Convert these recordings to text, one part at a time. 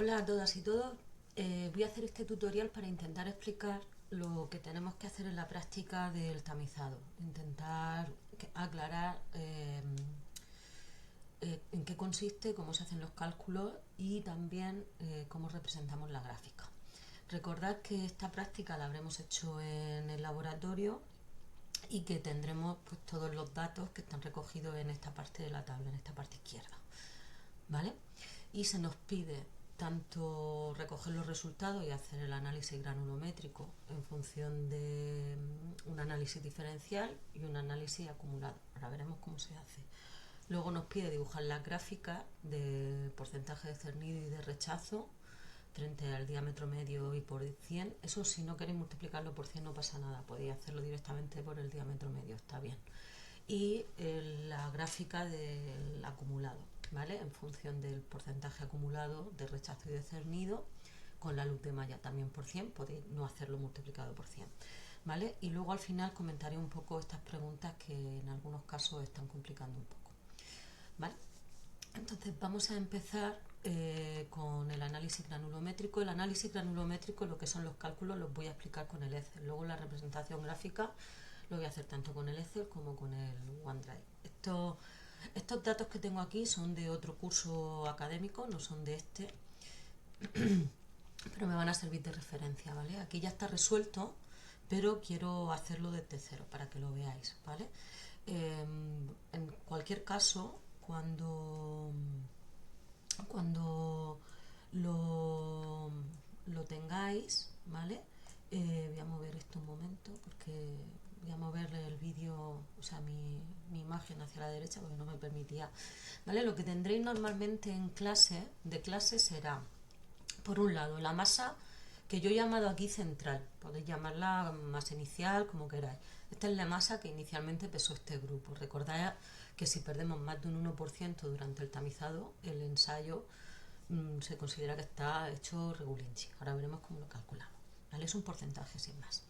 Hola a todas y todos. Voy a hacer este tutorial para intentar explicar lo que tenemos que hacer en la práctica del tamizado. Intentar aclarar en qué consiste, cómo se hacen los cálculos y también cómo representamos la gráfica. Recordad que esta práctica la habremos hecho en el laboratorio y que tendremos pues, todos los datos que están recogidos en esta parte de la tabla, en esta parte izquierda. ¿Vale? Y se nos pide tanto recoger los resultados y hacer el análisis granulométrico en función de un análisis diferencial y un análisis acumulado. Ahora veremos cómo se hace. Luego nos pide dibujar las gráficas de porcentaje de cernido y de rechazo frente al diámetro medio y por 100. Eso si no queréis multiplicarlo por 100 no pasa nada, podéis hacerlo directamente por el diámetro medio, está bien. Y la gráfica del acumulado, ¿vale? En función del porcentaje acumulado de rechazo y de cernido, con la luz de malla también por 100, podéis no hacerlo multiplicado por 100, ¿vale? Y luego al final comentaré un poco estas preguntas que en algunos casos están complicando un poco, ¿vale? Entonces vamos a empezar con el análisis granulométrico. El análisis granulométrico, lo que son los cálculos, los voy a explicar con el Excel. Luego la representación gráfica lo voy a hacer tanto con el Excel como con el OneDrive. Estos datos que tengo aquí son de otro curso académico, no son de este, pero me van a servir de referencia, ¿vale? Aquí ya está resuelto, pero quiero hacerlo desde cero para que lo veáis, ¿vale? En cualquier caso, cuando lo tengáis, ¿vale? Voy a mover esto un momento porque voy a mover el vídeo, o sea, mi imagen hacia la derecha porque no me permitía, ¿vale? Lo que tendréis normalmente en clase, de clase será, por un lado, la masa que yo he llamado aquí central, podéis llamarla masa inicial, como queráis. Esta es la masa que inicialmente pesó este grupo. Recordad que si perdemos más de un 1% durante el tamizado, el ensayo se considera que está hecho regulinchi. Ahora veremos cómo lo calculamos, ¿vale? Es un porcentaje sin más.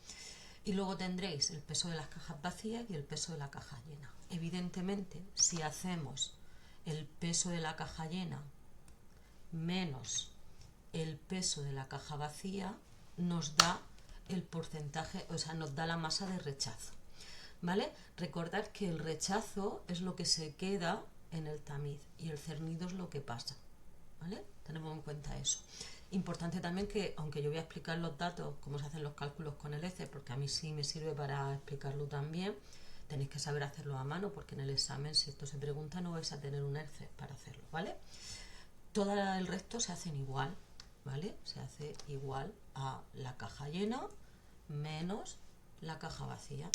Y luego tendréis el peso de las cajas vacías y el peso de la caja llena. Evidentemente, si hacemos el peso de la caja llena menos el peso de la caja vacía, nos da el porcentaje, o sea, nos da la masa de rechazo, ¿vale? Recordad que el rechazo es lo que se queda en el tamiz y el cernido es lo que pasa, ¿vale? Tenemos en cuenta eso. Importante también que, aunque yo voy a explicar los datos, cómo se hacen los cálculos con el Excel, porque a mí sí me sirve para explicarlo también, tenéis que saber hacerlo a mano, porque en el examen, si esto se pregunta, no vais a tener un Excel para hacerlo, ¿vale? Todo el resto se hacen igual, ¿vale? Se hace igual a la caja llena menos la caja vacía.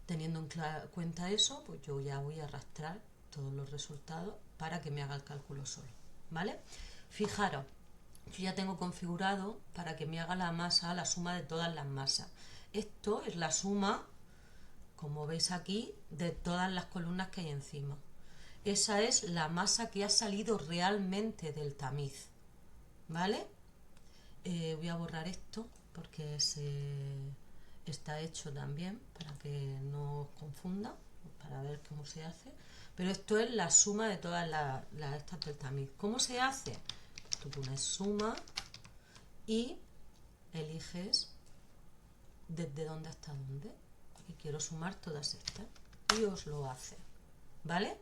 Teniendo en cuenta eso, pues yo ya voy a arrastrar todos los resultados para que me haga el cálculo solo, ¿vale? Fijaros, yo ya tengo configurado para que me haga la masa, la suma de todas las masas. Esto es la suma, como veis aquí, de todas las columnas que hay encima. Esa es la masa que ha salido realmente del tamiz, ¿vale? Voy a borrar esto porque está hecho también para que no os confunda, para ver cómo se hace. Pero esto es la suma de todas las estas del tamiz. ¿Cómo se hace? Tú pones suma y eliges desde dónde hasta dónde. Y quiero sumar todas estas. Y os lo hace, ¿vale?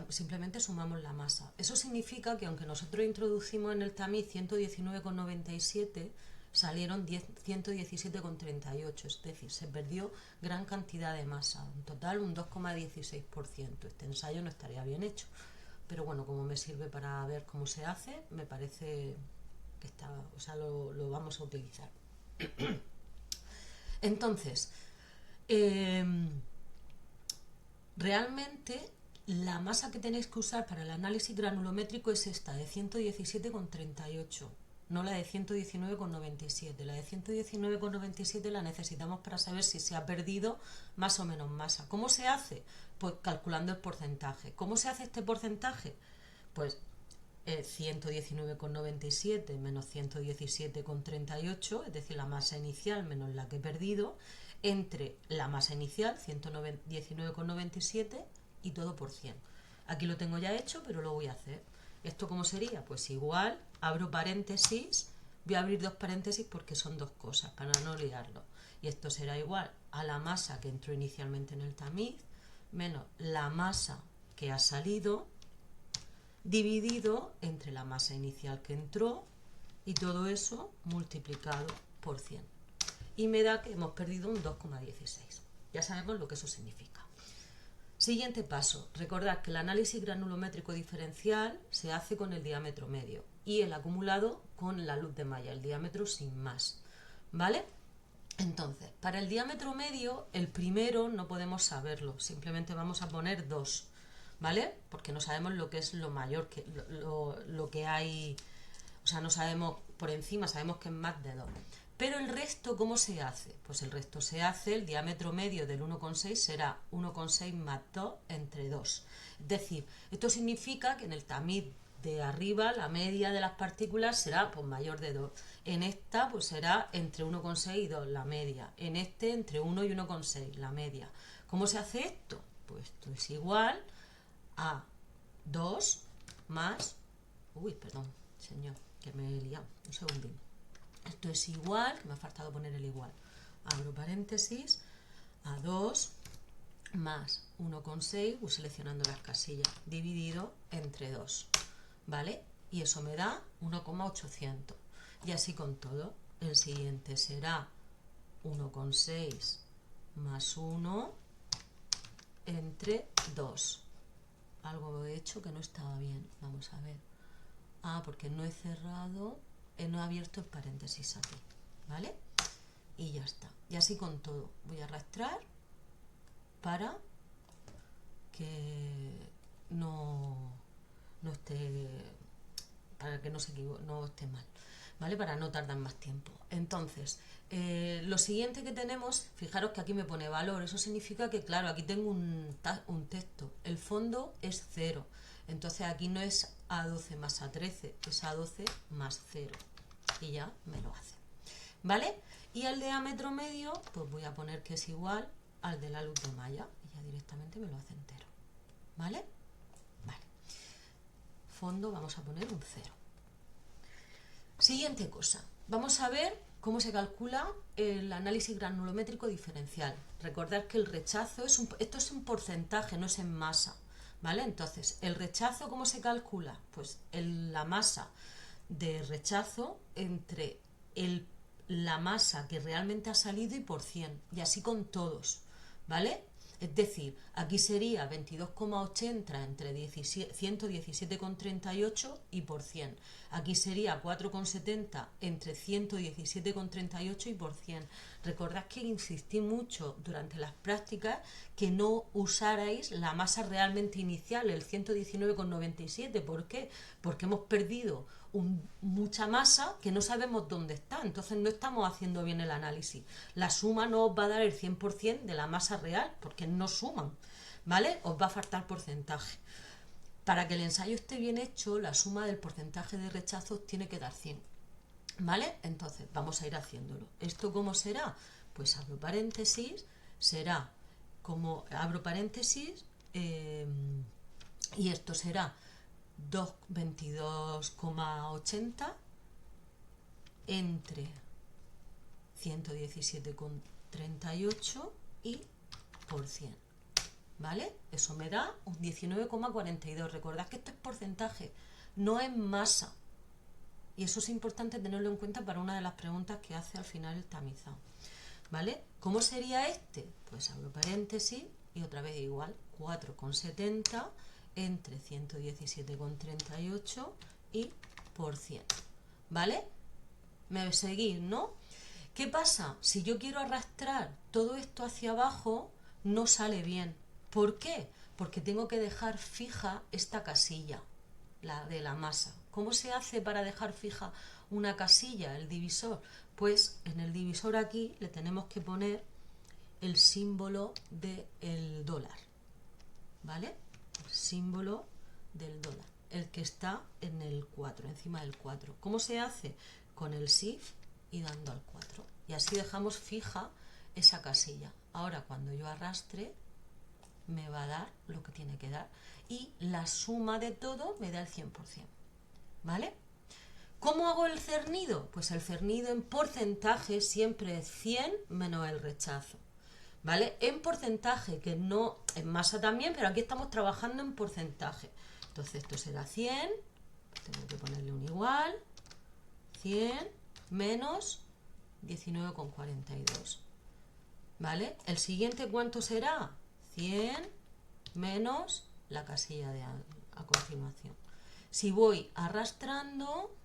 Simplemente sumamos la masa. Eso significa que aunque nosotros introducimos en el tamiz 119,97, salieron 117,38, es decir, se perdió gran cantidad de masa, en total un 2,16%. Este ensayo no estaría bien hecho, pero bueno, como me sirve para ver cómo se hace, me parece que está, o sea, lo vamos a utilizar. Entonces, realmente la masa que tenéis que usar para el análisis granulométrico es esta, de 117,38, no la de 119,97. La de 119,97 la necesitamos para saber si se ha perdido más o menos masa. ¿Cómo se hace? Pues calculando el porcentaje. ¿Cómo se hace este porcentaje? Pues 119,97 menos 117,38, es decir, la masa inicial menos la que he perdido, entre la masa inicial, 119,97, y todo por 100. Aquí lo tengo ya hecho, pero lo voy a hacer. ¿Esto cómo sería? Pues igual, abro paréntesis, voy a abrir dos paréntesis porque son dos cosas, para no liarlo. Y esto será igual a la masa que entró inicialmente en el tamiz, menos la masa que ha salido, dividido entre la masa inicial que entró, y todo eso multiplicado por 100. Y me da que hemos perdido un 2,16. Ya sabemos lo que eso significa. Siguiente paso. Recordad que el análisis granulométrico diferencial se hace con el diámetro medio y el acumulado con la luz de malla, el diámetro sin más. ¿Vale? Entonces, para el diámetro medio, el primero no podemos saberlo, simplemente vamos a poner 2, ¿vale? Porque no sabemos lo que es lo mayor, lo que hay, o sea, no sabemos por encima, sabemos que es más de 2. Pero el resto, ¿cómo se hace? Pues el resto se hace, el diámetro medio del 1,6 será 1,6 más 2 entre 2. Es decir, esto significa que en el tamiz de arriba la media de las partículas será pues mayor de 2. En esta pues será entre 1,6 y 2 la media. En este entre 1 y 1,6 la media. ¿Cómo se hace esto? Pues esto es igual a 2 más... Uy, perdón, señor, que me he liado. Un segundín. Esto es igual, que me ha faltado poner el igual. Abro paréntesis, a 2 más 1,6, voy seleccionando las casillas, dividido entre 2. ¿Vale? Y eso me da 1,800. Y así con todo. El siguiente será 1,6 más 1 entre 2. Algo he hecho que no estaba bien. Vamos a ver. Ah, porque no he cerrado, no he abierto el paréntesis aquí. ¿Vale? Y ya está. Y así con todo. Voy a arrastrar para que no esté, para que no esté mal, ¿vale? Para no tardar más tiempo. Entonces, lo siguiente que tenemos, fijaros que aquí me pone valor, eso significa que, claro, aquí tengo un texto, el fondo es 0, entonces aquí no es A12 más A13, es A12 más 0, y ya me lo hace, ¿vale? Y el diámetro medio, pues voy a poner que es igual al de la luz de malla, y ya directamente me lo hace entero, ¿vale? Fondo vamos a poner un 0. Siguiente cosa, vamos a ver cómo se calcula el análisis granulométrico diferencial. Recordad que el rechazo esto es un porcentaje, no es en masa, ¿vale? Entonces, el rechazo, ¿cómo se calcula? Pues la masa de rechazo entre la masa que realmente ha salido y por 100, y así con todos, ¿vale? Es decir, aquí sería 22,80 entre 117,38 y por 100. Aquí sería 4,70 entre 117,38 y por 100. Recordad que insistí mucho durante las prácticas que no usarais la masa realmente inicial, el 119,97. ¿Por qué? Porque hemos perdido mucha masa que no sabemos dónde está, entonces no estamos haciendo bien el análisis. La suma no os va a dar el 100% de la masa real, porque no suman, ¿vale? Os va a faltar porcentaje. Para que el ensayo esté bien hecho, la suma del porcentaje de rechazos tiene que dar 100, ¿vale? Entonces vamos a ir haciéndolo. ¿Esto cómo será? Pues abro paréntesis, será como abro paréntesis y esto será 22,80 entre 117,38 y por 100, ¿vale? Eso me da un 19,42. Recordad que esto es porcentaje, no es masa. Y eso es importante tenerlo en cuenta para una de las preguntas que hace al final el tamizado, ¿vale? ¿Cómo sería este? Pues abro paréntesis y otra vez igual, 4,70 entre 117,38 y por 100, ¿vale? Me seguís, ¿no? ¿Qué pasa? Si yo quiero arrastrar todo esto hacia abajo, no sale bien. ¿Por qué? Porque tengo que dejar fija esta casilla, la de la masa. ¿Cómo se hace para dejar fija una casilla, el divisor? Pues en el divisor aquí le tenemos que poner el símbolo del dólar, ¿vale? El símbolo del dólar, el que está en el 4, encima del 4. ¿Cómo se hace? Con el shift y dando al 4. Y así dejamos fija esa casilla. Ahora cuando yo arrastre, me va a dar lo que tiene que dar. Y la suma de todo me da el 100%. ¿Vale? ¿Cómo hago el cernido? Pues el cernido en porcentaje siempre es 100 menos el rechazo. ¿Vale? En porcentaje, que no en masa también, pero aquí estamos trabajando en porcentaje. Entonces esto será 100, tengo que ponerle un igual, 100 menos 19,42. ¿Vale? El siguiente, ¿cuánto será? 100 menos la casilla de a continuación. Si voy arrastrando,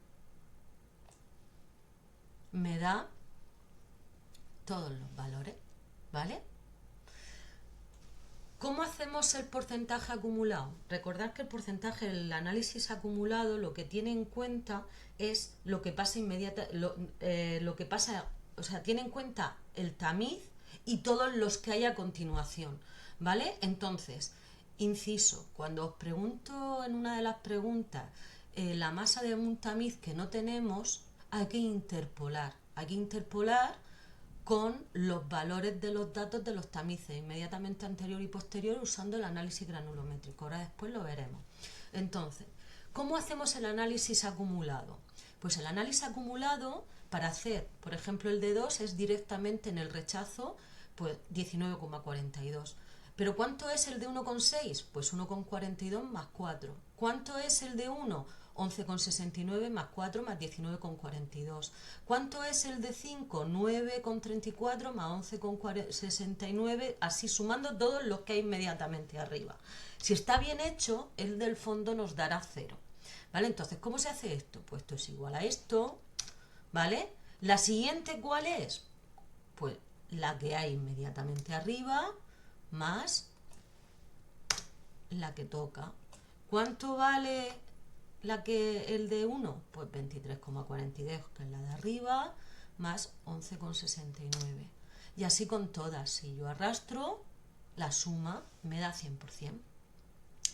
me da todos los valores, ¿vale? ¿Cómo hacemos el porcentaje acumulado? Recordad que el porcentaje, el análisis acumulado, lo que tiene en cuenta es lo que pasa lo que pasa, o sea, tiene en cuenta el tamiz y todos los que hay a continuación, ¿vale? Entonces, inciso, cuando os pregunto en una de las preguntas la masa de un tamiz que no tenemos, hay que interpolar con los valores de los datos de los tamices inmediatamente anterior y posterior usando el análisis granulométrico. Ahora después lo veremos. Entonces, ¿cómo hacemos el análisis acumulado? Pues el análisis acumulado, para hacer, por ejemplo, el de 2, es directamente en el rechazo, pues 19,42. ¿Pero cuánto es el de 1,6? Pues 1,42 más 4. ¿Cuánto es el de 1? 11,69 más 4 más 19,42. ¿Cuánto es el de 5? 9,34 más 11,69, así sumando todos los que hay inmediatamente arriba. Si está bien hecho, el del fondo nos dará 0. ¿Vale? Entonces, ¿cómo se hace esto? Pues esto es igual a esto, ¿vale? La siguiente, ¿cuál es? Pues la que hay inmediatamente arriba más la que toca. ¿Cuánto vale el de 1? Pues 23,42, que es la de arriba, más 11,69. Y así con todas. Si yo arrastro, la suma me da 100%.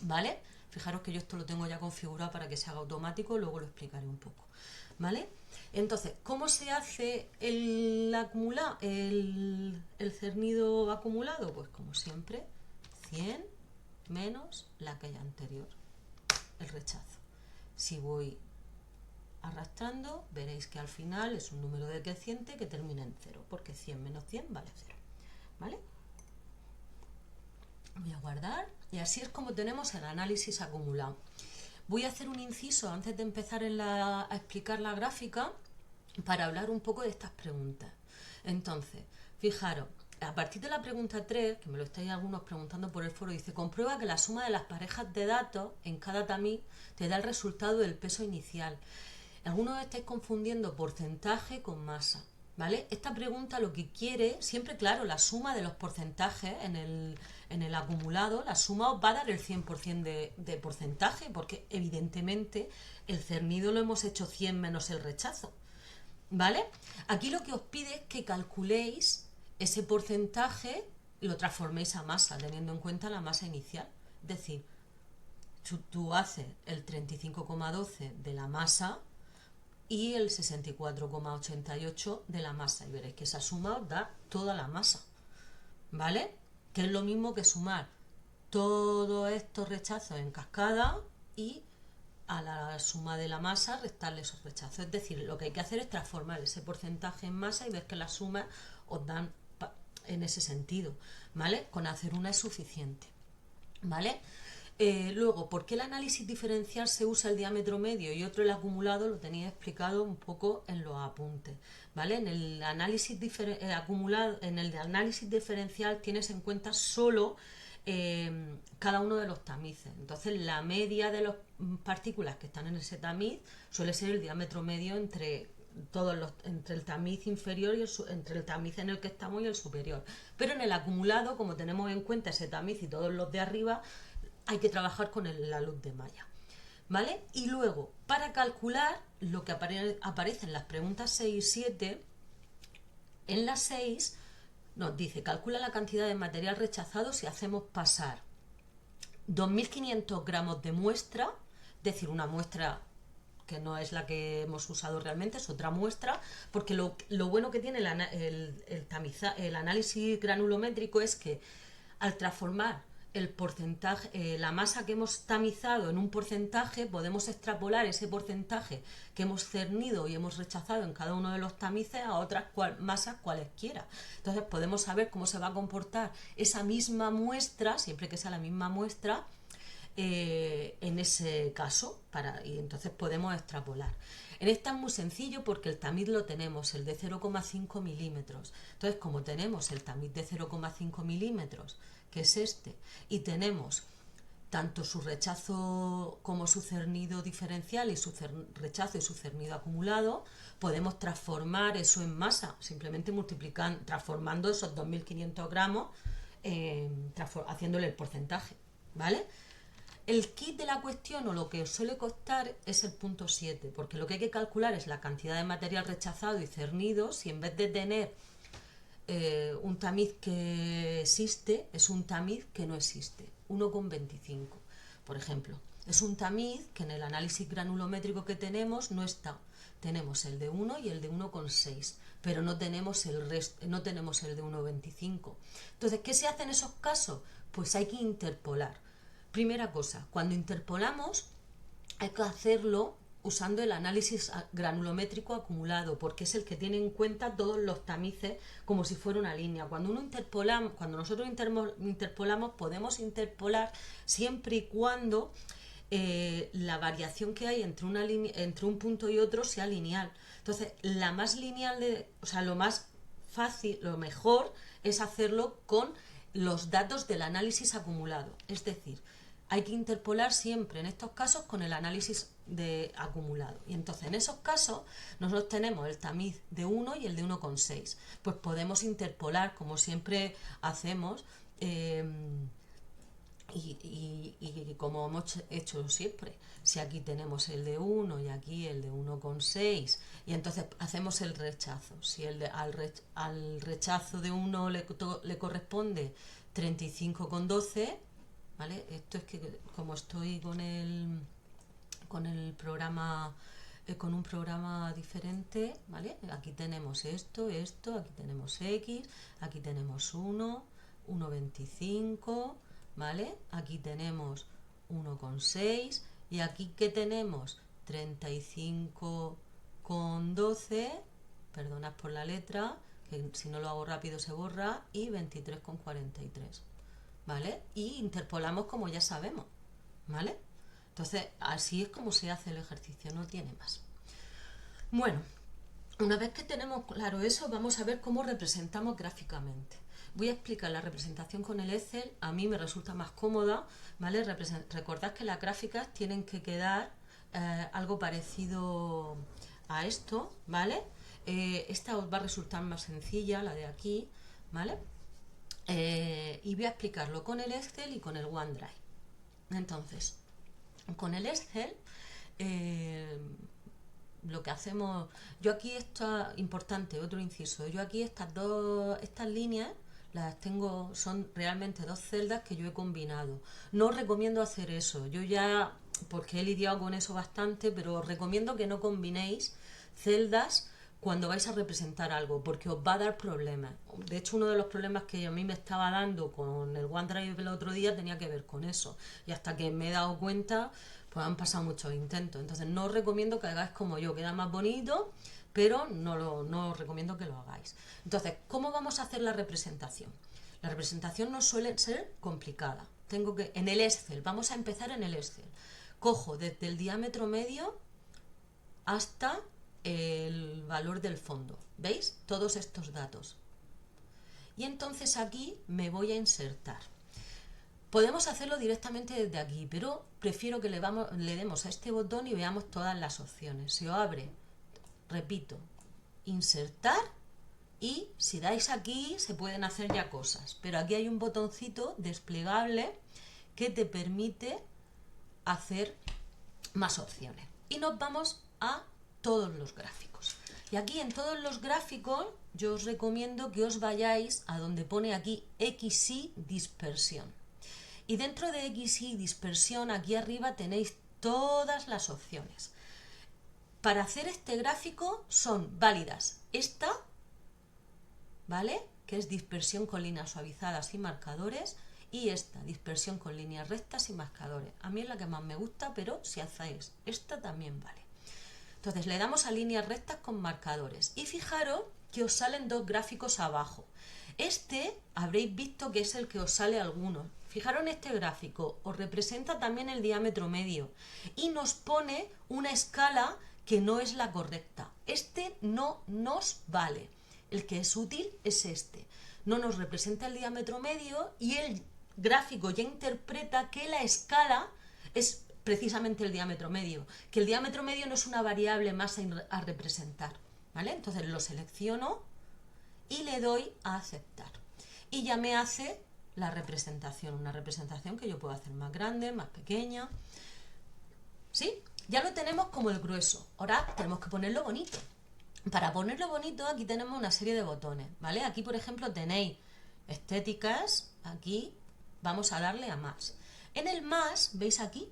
¿Vale? Fijaros que yo esto lo tengo ya configurado para que se haga automático, luego lo explicaré un poco. ¿Vale? Entonces, ¿cómo se hace el cernido acumulado? Pues como siempre, 100 menos la que hay anterior, el rechazo. Si voy arrastrando, veréis que al final es un número decreciente que termina en 0, porque 100 menos 100 vale 0. ¿Vale? Voy a guardar y así es como tenemos el análisis acumulado. Voy a hacer un inciso antes de empezar a explicar la gráfica para hablar un poco de estas preguntas. Entonces, fijaros, a partir de la pregunta 3, que me lo estáis algunos preguntando por el foro, dice: comprueba que la suma de las parejas de datos en cada tamiz te da el resultado del peso inicial. Algunos estáis confundiendo porcentaje con masa, ¿vale? Esta pregunta lo que quiere, siempre claro, la suma de los porcentajes en el acumulado, la suma os va a dar el 100% de porcentaje, porque evidentemente el cernido lo hemos hecho 100 menos el rechazo, ¿vale? Aquí lo que os pide es que calculéis ese porcentaje y lo transforméis a masa, teniendo en cuenta la masa inicial. Es decir, tú haces el 35,12 de la masa y el 64,88 de la masa, y veréis que esa suma os da toda la masa, ¿vale? Que es lo mismo que sumar todos estos rechazos en cascada y a la suma de la masa restarle esos rechazos. Es decir, lo que hay que hacer es transformar ese porcentaje en masa y ver que las sumas os dan en ese sentido, ¿vale? Con hacer una es suficiente, ¿vale? Luego, ¿por qué el análisis diferencial se usa el diámetro medio y otro el acumulado? Lo tenía explicado un poco en los apuntes, ¿vale? En el análisis acumulado, en el de análisis diferencial tienes en cuenta solo cada uno de los tamices. Entonces, la media de las partículas que están en ese tamiz suele ser el diámetro medio entre el tamiz inferior y entre el tamiz en el que estamos y el superior. Pero en el acumulado, como tenemos en cuenta ese tamiz y todos los de arriba, hay que trabajar con la luz de malla, ¿vale? Y luego, para calcular lo que aparece en las preguntas 6 y 7, en las 6 nos dice: calcula la cantidad de material rechazado si hacemos pasar 2.500 gramos de muestra, es decir, una muestra que no es la que hemos usado realmente, es otra muestra, porque lo bueno que tiene el análisis granulométrico es que al transformar el porcentaje, la masa que hemos tamizado en un porcentaje, podemos extrapolar ese porcentaje que hemos cernido y hemos rechazado en cada uno de los tamices a otras masas cualesquiera. Entonces podemos saber cómo se va a comportar esa misma muestra, siempre que sea la misma muestra, en ese caso, y entonces podemos extrapolar. En esta es muy sencillo porque el tamiz lo tenemos, el de 0,5 milímetros. Entonces, como tenemos el tamiz de 0,5 milímetros, que es este, y tenemos tanto su rechazo como su cernido diferencial y su rechazo y su cernido acumulado, podemos transformar eso en masa, simplemente transformando esos 2.500 gramos, haciéndole el porcentaje, ¿vale? El kit de la cuestión, o lo que os suele costar, es el punto 7, porque lo que hay que calcular es la cantidad de material rechazado y cernido. Si en vez de tener un tamiz que existe, es un tamiz que no existe, 1,25, por ejemplo. Es un tamiz que en el análisis granulométrico que tenemos no está. Tenemos el de 1 y el de 1,6, pero no tenemos el resto, no tenemos el de 1,25. Entonces, ¿qué se hace en esos casos? Pues hay que interpolar. Primera cosa, cuando interpolamos hay que hacerlo usando el análisis granulométrico acumulado, porque es el que tiene en cuenta todos los tamices como si fuera una línea. Cuando nosotros interpolamos, podemos interpolar siempre y cuando la variación que hay entre un punto y otro sea lineal. Entonces, la más lineal, lo más fácil, lo mejor es hacerlo con los datos del análisis acumulado. Es decir, hay que interpolar siempre en estos casos con el análisis de acumulado. Y entonces en esos casos nosotros tenemos el tamiz de 1 y el de 1,6. Pues podemos interpolar, como siempre hacemos, y como hemos hecho siempre. Si aquí tenemos el de 1 y aquí el de 1,6, y entonces hacemos el rechazo. Si al rechazo de 1 le corresponde 35,12, ¿vale? Esto es que como estoy con el programa, con un programa diferente, ¿vale? Aquí tenemos esto, aquí tenemos X, aquí tenemos 1,25, ¿vale? Aquí tenemos 1,6 y aquí que tenemos 35,12, perdonad por la letra, que si no lo hago rápido se borra, y 23,43. ¿Vale? Y interpolamos como ya sabemos, ¿vale? Entonces, así es como se hace el ejercicio, no tiene más. Bueno, una vez que tenemos claro eso, vamos a ver cómo representamos gráficamente. Voy a explicar la representación con el Excel, a mí me resulta más cómoda, ¿vale? Recordad que las gráficas tienen que quedar algo parecido a esto, ¿vale? Esta os va a resultar más sencilla, la de aquí, ¿vale? Y voy a explicarlo con el Excel y con el OneDrive. Entonces, con el Excel, lo que hacemos, yo aquí está importante, otro inciso, yo aquí estas líneas las tengo, son realmente dos celdas que yo he combinado. No os recomiendo hacer eso, yo ya, porque he lidiado con eso bastante, pero os recomiendo que no combinéis celdas cuando vais a representar algo, porque os va a dar problemas. De hecho, uno de los problemas que a mí me estaba dando con el OneDrive el otro día tenía que ver con eso. Y hasta que me he dado cuenta, pues han pasado muchos intentos. Entonces, no os recomiendo que hagáis como yo, queda más bonito, pero no os recomiendo que lo hagáis. Entonces, ¿cómo vamos a hacer la representación? La representación no suele ser complicada. En el Excel, vamos a empezar en el Excel. Cojo desde el diámetro medio hasta el valor del fondo, ¿veis? Todos estos datos. Y entonces aquí me voy a insertar. Podemos hacerlo directamente desde aquí, pero prefiero que le demos a este botón y veamos todas las opciones. Se os abre, repito, insertar, y si dais aquí se pueden hacer ya cosas, pero aquí hay un botoncito desplegable que te permite hacer más opciones. Y nos vamos a todos los gráficos. Y aquí en todos los gráficos yo os recomiendo que os vayáis a donde pone aquí XY dispersión. Y dentro de XY dispersión aquí arriba tenéis todas las opciones. Para hacer este gráfico son válidas esta, ¿vale? Que es dispersión con líneas suavizadas y marcadores, y esta, dispersión con líneas rectas y marcadores. A mí es la que más me gusta, pero si hacéis esta también vale. Entonces le damos a líneas rectas con marcadores y fijaros que os salen dos gráficos abajo. Este habréis visto que es el que os sale a algunos. Fijaros en este gráfico, os representa también el diámetro medio y nos pone una escala que no es la correcta. Este no nos vale. El que es útil es este. No nos representa el diámetro medio y el gráfico ya interpreta que la escala es precisamente el diámetro medio, que el diámetro medio no es una variable más a representar, ¿vale? Entonces lo selecciono y le doy a aceptar. Y ya me hace la representación, una representación que yo puedo hacer más grande, más pequeña. ¿Sí? Ya lo tenemos como el grueso. Ahora tenemos que ponerlo bonito. Para ponerlo bonito aquí tenemos una serie de botones, ¿vale? Aquí, por ejemplo, tenéis estéticas, aquí vamos a darle a más. En el más, ¿veis aquí?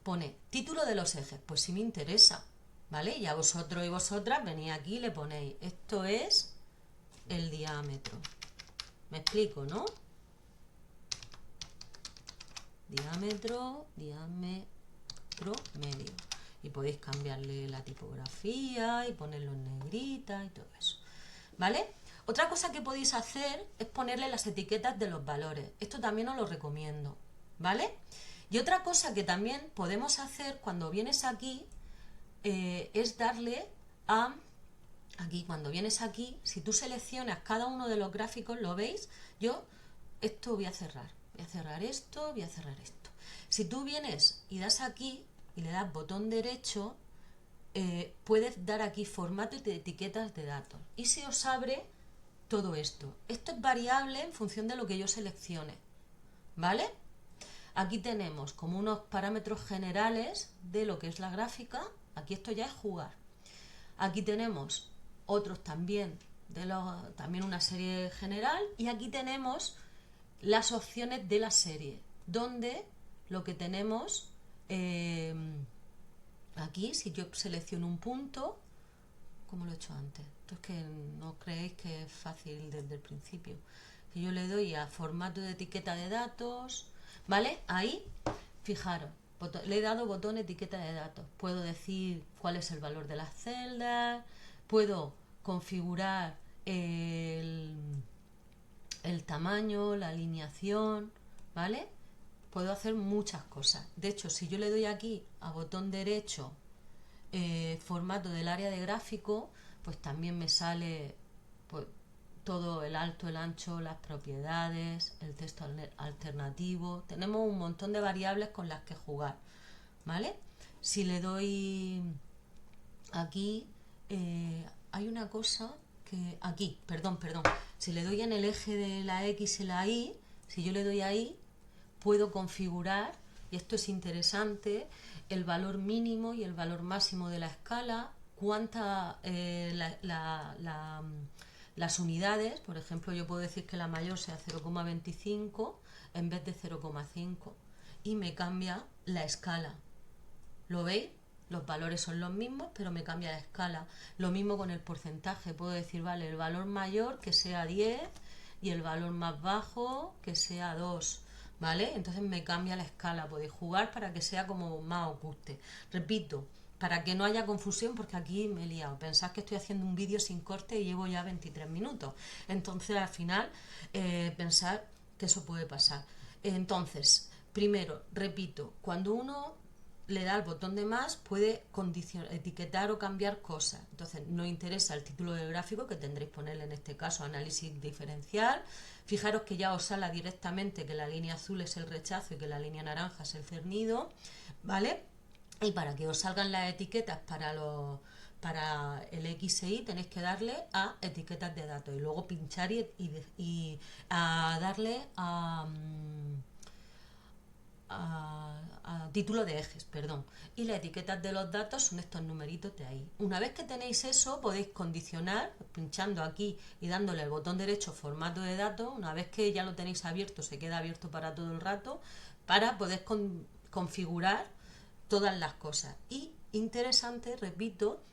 Pone título de los ejes, pues si me interesa, ¿vale? Y a vosotros y vosotras venís aquí y le ponéis, esto es el diámetro. ¿Me explico, no? Diámetro medio. Y podéis cambiarle la tipografía y ponerlo en negrita y todo eso, ¿vale? Otra cosa que podéis hacer es ponerle las etiquetas de los valores. Esto también os lo recomiendo, ¿vale? Y otra cosa que también podemos hacer cuando vienes aquí es darle a... Aquí, cuando vienes aquí, si tú seleccionas cada uno de los gráficos, ¿lo veis? Yo esto voy a cerrar esto, voy a cerrar esto. Si tú vienes y das aquí y le das botón derecho, puedes dar aquí formato y etiquetas de datos. Y se os abre todo esto. Esto es variable en función de lo que yo seleccione, ¿vale? Aquí tenemos como unos parámetros generales de lo que es la gráfica. Aquí esto ya es jugar. Aquí tenemos otros también, también una serie general. Y aquí tenemos las opciones de la serie, donde lo que tenemos, aquí si yo selecciono un punto, como lo he hecho antes, esto es que no creéis que es fácil desde el principio, que yo le doy a formato de etiqueta de datos, ¿vale? Ahí, fijaros, le he dado botón etiqueta de datos, puedo decir cuál es el valor de las celdas, puedo configurar el tamaño, la alineación, ¿vale? Puedo hacer muchas cosas. De hecho, si yo le doy aquí a botón derecho, formato del área de gráfico, pues también me sale pues, todo el alto, el ancho, las propiedades, el texto alternativo. Tenemos un montón de variables con las que jugar, ¿vale? Si le doy aquí, hay una cosa que aquí, perdón, si le doy en el eje de la X y la Y, si yo le doy ahí, puedo configurar, y esto es interesante, el valor mínimo y el valor máximo de la escala, las unidades, por ejemplo, yo puedo decir que la mayor sea 0,25 en vez de 0,5 y me cambia la escala. ¿Lo veis? Los valores son los mismos, pero me cambia la escala. Lo mismo con el porcentaje. Puedo decir, vale, el valor mayor que sea 10 y el valor más bajo que sea 2. ¿Vale? Entonces me cambia la escala. Podéis jugar para que sea como más os guste. Repito, para que no haya confusión, porque aquí me he liado. Pensad que estoy haciendo un vídeo sin corte y llevo ya 23 minutos. Entonces, al final, pensad que eso puede pasar. Entonces, primero, repito, cuando uno le da al botón de más, puede etiquetar o cambiar cosas. Entonces, nos interesa el título del gráfico, que tendréis que ponerle en este caso análisis diferencial. Fijaros que ya os sale directamente que la línea azul es el rechazo y que la línea naranja es el cernido, ¿vale? Y para que os salgan las etiquetas para el X e Y tenéis que darle a etiquetas de datos y luego pinchar y a darle a título de ejes, perdón. Y las etiquetas de los datos son estos numeritos de ahí. Una vez que tenéis eso, podéis condicionar, pinchando aquí y dándole al botón derecho formato de datos. Una vez que ya lo tenéis abierto, se queda abierto para todo el rato, para poder configurar todas las cosas. Y interesante, repito,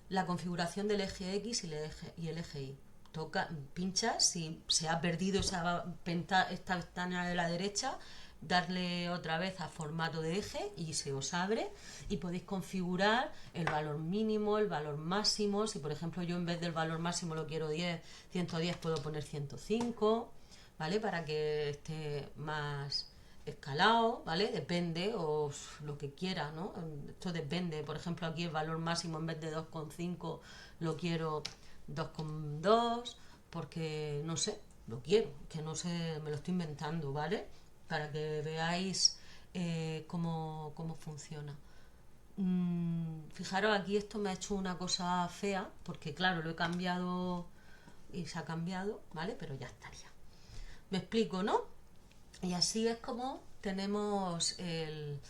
la configuración del eje X y el eje Y. pinchas, si se ha perdido esta ventana de la derecha, darle otra vez a formato de eje y se os abre y podéis configurar el valor mínimo, el valor máximo. Si por ejemplo yo en vez del valor máximo lo quiero 110 puedo poner 105, ¿vale? Para que esté más escalado, ¿vale? Depende, o lo que quiera, ¿no? Esto depende. Por ejemplo, aquí el valor máximo en vez de 2,5 lo quiero 2,2, porque no sé, lo quiero, que no sé, me lo estoy inventando, ¿vale? Para que veáis cómo funciona. Fijaros, aquí esto me ha hecho una cosa fea, porque claro, lo he cambiado y se ha cambiado, ¿vale? Pero ya estaría. Me explico, ¿no? Y así es como tenemos el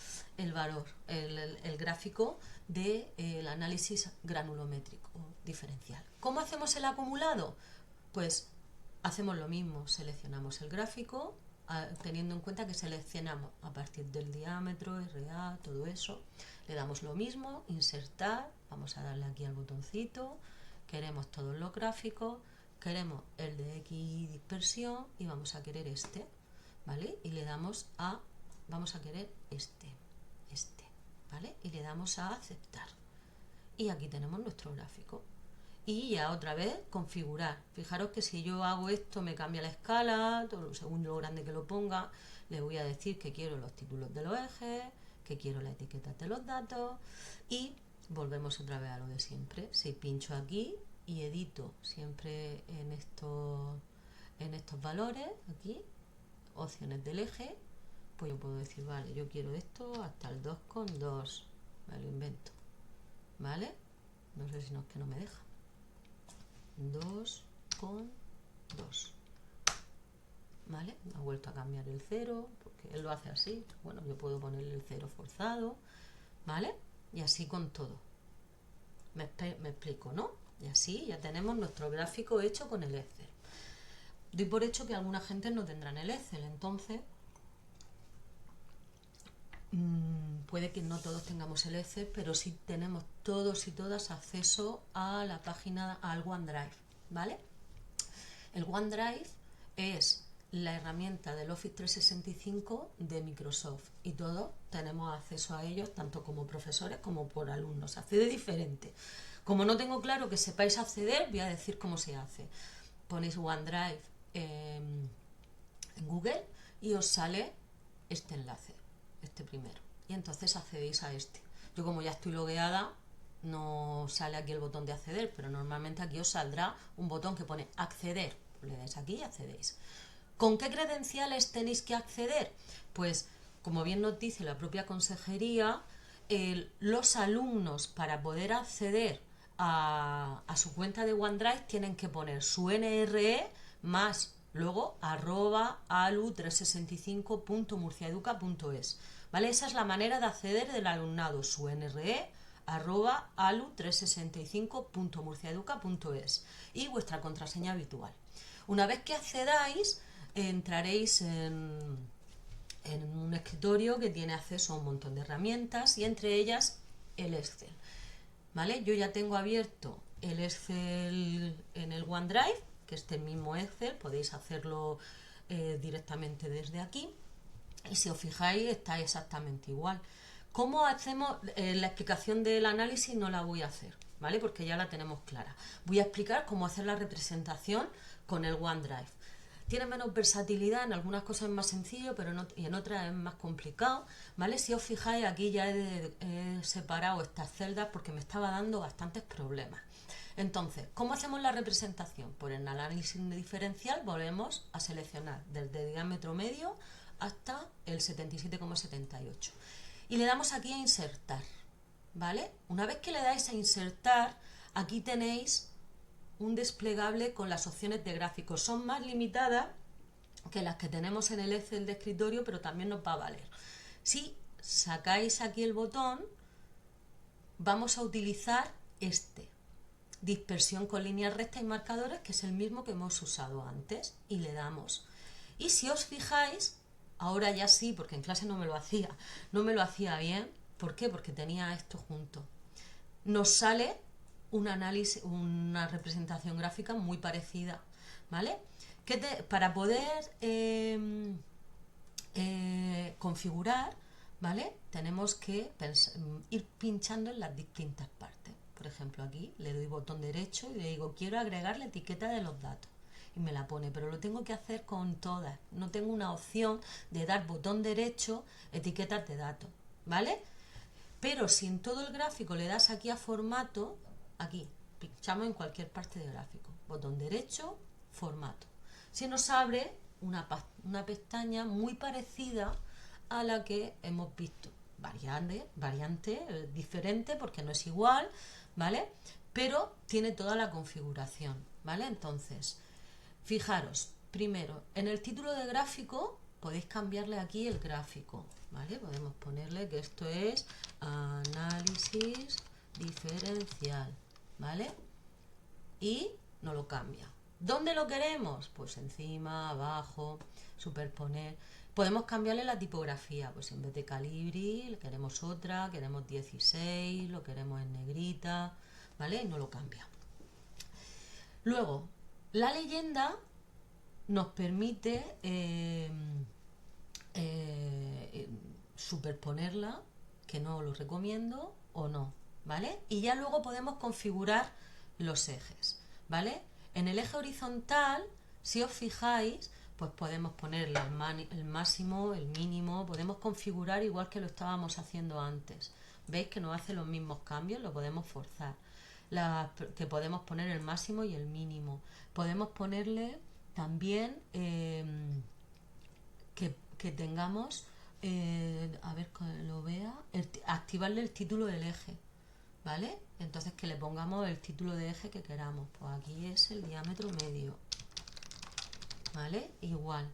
valor, el gráfico del análisis granulométrico diferencial. ¿Cómo hacemos el acumulado? Pues hacemos lo mismo, seleccionamos el gráfico, teniendo en cuenta que seleccionamos a partir del diámetro, RA, todo eso. Le damos lo mismo, insertar, vamos a darle aquí al botoncito, queremos todos los gráficos, queremos el de X dispersión y vamos a querer este, ¿vale? Y le damos vamos a querer este, ¿vale? Y le damos a aceptar. Y aquí tenemos nuestro gráfico. Y ya otra vez configurar. Fijaros que si yo hago esto me cambia la escala, según lo grande que lo ponga, le voy a decir que quiero los títulos de los ejes, que quiero la etiqueta de los datos y volvemos otra vez a lo de siempre. Si pincho aquí y edito siempre en estos valores, aquí, opciones del eje, pues yo puedo decir, vale, yo quiero esto hasta el 2,2, me lo invento, ¿vale? No sé si no es que no me deja. 2,2, ¿vale? Me ha vuelto a cambiar el 0 porque él lo hace así. Bueno, yo puedo ponerle el 0 forzado, ¿vale? Y así con todo. Me explico, ¿no? Y así ya tenemos nuestro gráfico hecho con el Excel. Doy por hecho que alguna gente no tendrán el Excel, entonces puede que no todos tengamos el Excel, pero sí tenemos todos y todas acceso a la página, al OneDrive, ¿vale? El OneDrive es la herramienta del Office 365 de Microsoft y todos tenemos acceso a ellos, tanto como profesores como por alumnos. Se accede diferente. Como no tengo claro que sepáis acceder, voy a decir cómo se hace. Ponéis OneDrive en Google y os sale este enlace, este primero, y entonces accedéis a este. Yo como ya estoy logueada no sale aquí el botón de acceder, pero normalmente aquí os saldrá un botón que pone acceder, le dais aquí y accedéis. ¿Con qué credenciales tenéis que acceder? Pues como bien nos dice la propia consejería, los alumnos para poder acceder a su cuenta de OneDrive tienen que poner su NRE más luego @alu365.murciaeduca.es, ¿vale? Esa es la manera de acceder del alumnado, su NRE @alu365.murciaeduca.es y vuestra contraseña habitual. Una vez que accedáis, entraréis en un escritorio que tiene acceso a un montón de herramientas y entre ellas el Excel, ¿vale? Yo ya tengo abierto el Excel en el OneDrive, que este mismo Excel, podéis hacerlo directamente desde aquí y si os fijáis está exactamente igual. ¿Cómo hacemos? La explicación del análisis no la voy a hacer, ¿vale? Porque ya la tenemos clara. Voy a explicar cómo hacer la representación con el OneDrive. Tiene menos versatilidad, en algunas cosas es más sencillo, pero y en otras es más complicado, ¿vale? Si os fijáis, aquí ya he separado estas celdas porque me estaba dando bastantes problemas. Entonces, ¿cómo hacemos la representación? Por el análisis diferencial volvemos a seleccionar desde diámetro medio hasta el 77,78 y le damos aquí a insertar, ¿vale? Una vez que le dais a insertar, aquí tenéis un desplegable con las opciones de gráficos. Son más limitadas que las que tenemos en el Excel de escritorio, pero también nos va a valer. Si sacáis aquí el botón, vamos a utilizar dispersión con líneas rectas y marcadores, que es el mismo que hemos usado antes, y le damos. Y si os fijáis, ahora ya sí, porque en clase no me lo hacía bien. ¿Por qué? Porque tenía esto junto. Nos sale un análisis, una representación gráfica muy parecida, ¿vale? Para poder configurar, ¿vale? Tenemos que ir pinchando en las distintas partes. Por ejemplo, aquí le doy botón derecho y le digo quiero agregar la etiqueta de los datos y me la pone, pero lo tengo que hacer con todas, no tengo una opción de dar botón derecho, etiquetas de datos, ¿vale? Pero si en todo el gráfico le das aquí a formato, aquí, pinchamos en cualquier parte del gráfico, botón derecho, formato. Se nos abre una pestaña muy parecida a la que hemos visto. Variante diferente porque no es igual, ¿vale? Pero tiene toda la configuración, ¿vale? Entonces, fijaros, primero, en el título de gráfico podéis cambiarle aquí el gráfico, ¿vale? Podemos ponerle que esto es análisis diferencial, ¿vale? Y no lo cambia. ¿Dónde lo queremos? Pues encima, abajo, superponer. Podemos cambiarle la tipografía, pues en vez de Calibri queremos otra, queremos 16, lo queremos en negrita, ¿vale? Y no lo cambia. Luego, la leyenda nos permite superponerla, que no lo recomiendo, o no, ¿vale? Y ya luego podemos configurar los ejes, ¿vale? En el eje horizontal, si os fijáis, pues podemos ponerle el máximo, el mínimo, podemos configurar igual que lo estábamos haciendo antes. ¿Veis que nos hace los mismos cambios? Lo podemos forzar. Que podemos poner el máximo y el mínimo. Podemos ponerle también que tengamos, a ver que lo vea, activarle el título del eje, ¿vale? Entonces que le pongamos el título de eje que queramos. Pues aquí es el diámetro medio, ¿vale? Igual,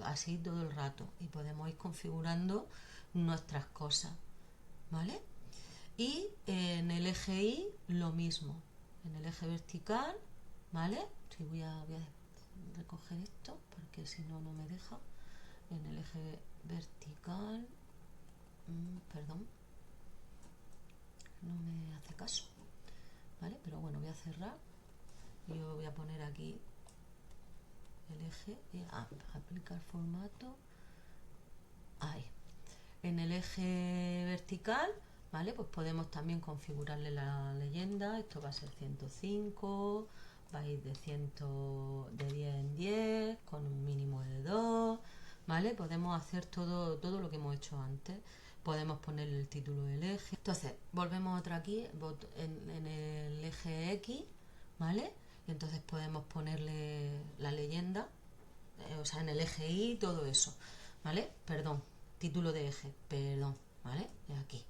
así todo el rato. Y podemos ir configurando nuestras cosas, ¿vale? Y en el eje Y lo mismo. En el eje vertical, ¿vale? Sí, voy a recoger esto porque si no, no me deja. En el eje vertical, perdón, no me hace caso, ¿vale? Pero bueno, voy a cerrar y yo voy a poner aquí el eje y aplicar formato. Ahí. En el eje vertical, ¿vale? Pues podemos también configurarle la leyenda. Esto va a ser 105, va a ir de 10 en 10, con un mínimo de 2, ¿vale? Podemos hacer todo lo que hemos hecho antes. Podemos ponerle el título del eje. Entonces, volvemos otra aquí, en el eje X, ¿vale? Y entonces podemos ponerle la leyenda, o sea, en el eje Y, todo eso, ¿vale? Perdón, título de eje, perdón, ¿vale? De aquí.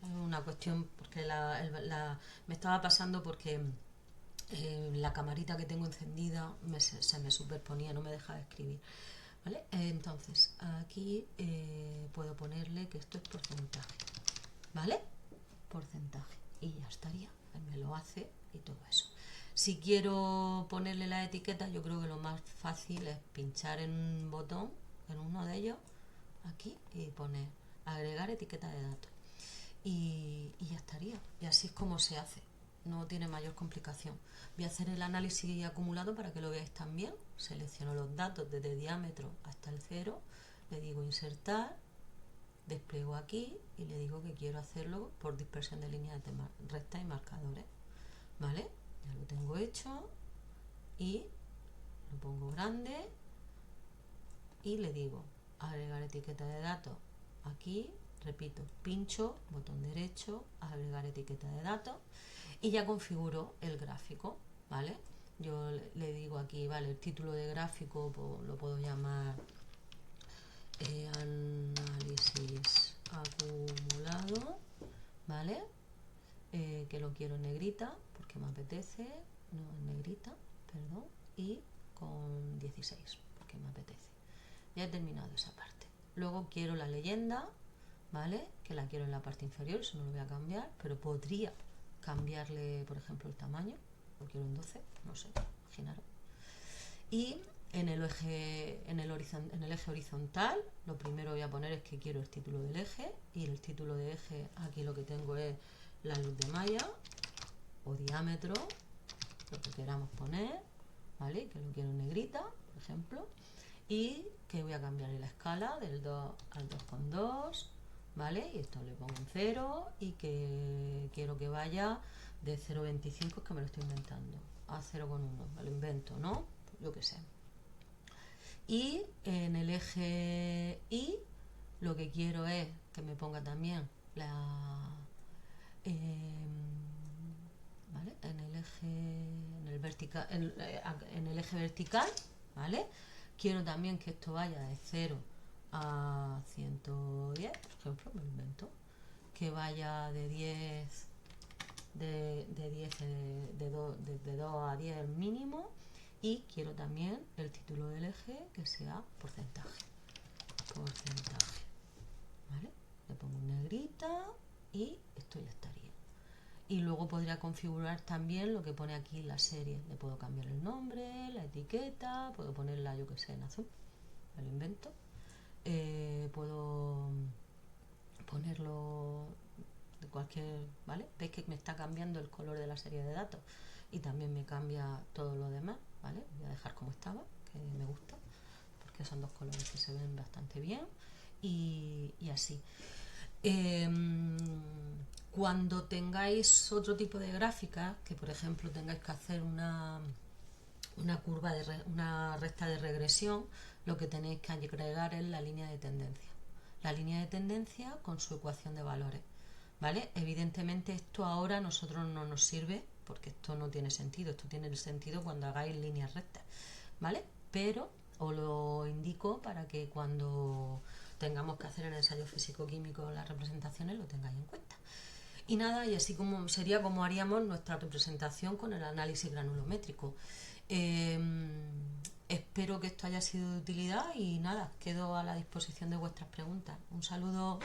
Es una cuestión porque me estaba pasando porque la camarita que tengo encendida se me superponía, no me deja de escribir, ¿vale? Entonces, aquí puedo ponerle que esto es porcentaje, ¿vale? Porcentaje. Y ya estaría, él me lo hace y todo eso. Si quiero ponerle la etiqueta, yo creo que lo más fácil es pinchar en un botón, en uno de ellos, aquí, y poner agregar etiqueta de datos. Y ya estaría. Y así es como se hace. No tiene mayor complicación. Voy a hacer el análisis acumulado para que lo veáis también. Selecciono los datos desde diámetro hasta el 0. Le digo insertar. Despliego aquí y le digo que quiero hacerlo por dispersión de líneas rectas y marcadores. ¿Vale? Ya lo tengo hecho. Y lo pongo grande. Y le digo agregar etiqueta de datos aquí. Repito, pincho, botón derecho, agregar etiqueta de datos y ya configuro el gráfico, ¿vale? Yo le digo aquí, vale, el título de gráfico pues, lo puedo llamar análisis acumulado, ¿vale? Que lo quiero en negrita porque me apetece, no en negrita, perdón, y con 16 porque me apetece. Ya he terminado esa parte. Luego quiero la leyenda, ¿vale? Que la quiero en la parte inferior, eso no lo voy a cambiar, pero podría cambiarle, por ejemplo, el tamaño. Lo quiero en 12, no sé, imaginaros. Y en el eje horizontal, lo primero voy a poner es que quiero el título del eje, y el título de eje, aquí lo que tengo es la luz de malla, o diámetro, lo que queramos poner, ¿vale? Que lo quiero en negrita, por ejemplo, y que voy a cambiarle la escala del 2 al 2,2, ¿vale? Y esto le pongo en 0 y que quiero que vaya de 0,25, que me lo estoy inventando, a 0,1, me lo invento, ¿no? Yo qué sé. Y en el eje Y lo que quiero es que me ponga también ¿vale? En el eje vertical, en el eje vertical, ¿vale? Quiero también que esto vaya de 0 a 110, por ejemplo, me lo invento, que vaya de 10 de 2 a 10 el mínimo, y quiero también el título del eje que sea porcentaje, ¿vale? Le pongo en negrita y esto ya estaría. Y luego podría configurar también lo que pone aquí la serie. Le puedo cambiar el nombre, la etiqueta, puedo ponerla, yo que sé, en azul, me lo invento. Puedo ponerlo de cualquier, ¿vale? Veis que me está cambiando el color de la serie de datos y también me cambia todo lo demás, ¿vale? Voy a dejar como estaba, que me gusta, porque son dos colores que se ven bastante bien, y así. Cuando tengáis otro tipo de gráficas, que por ejemplo tengáis que hacer una curva una recta de regresión, lo que tenéis que agregar es la línea de tendencia. La línea de tendencia con su ecuación de valores, ¿vale? Evidentemente esto ahora a nosotros no nos sirve porque esto no tiene sentido. Esto tiene sentido cuando hagáis líneas rectas, ¿vale? Pero os lo indico para que cuando tengamos que hacer el ensayo físico-químico las representaciones lo tengáis en cuenta. Y nada, y así como sería como haríamos nuestra representación con el análisis granulométrico. Espero que esto haya sido de utilidad y nada, quedo a la disposición de vuestras preguntas. Un saludo.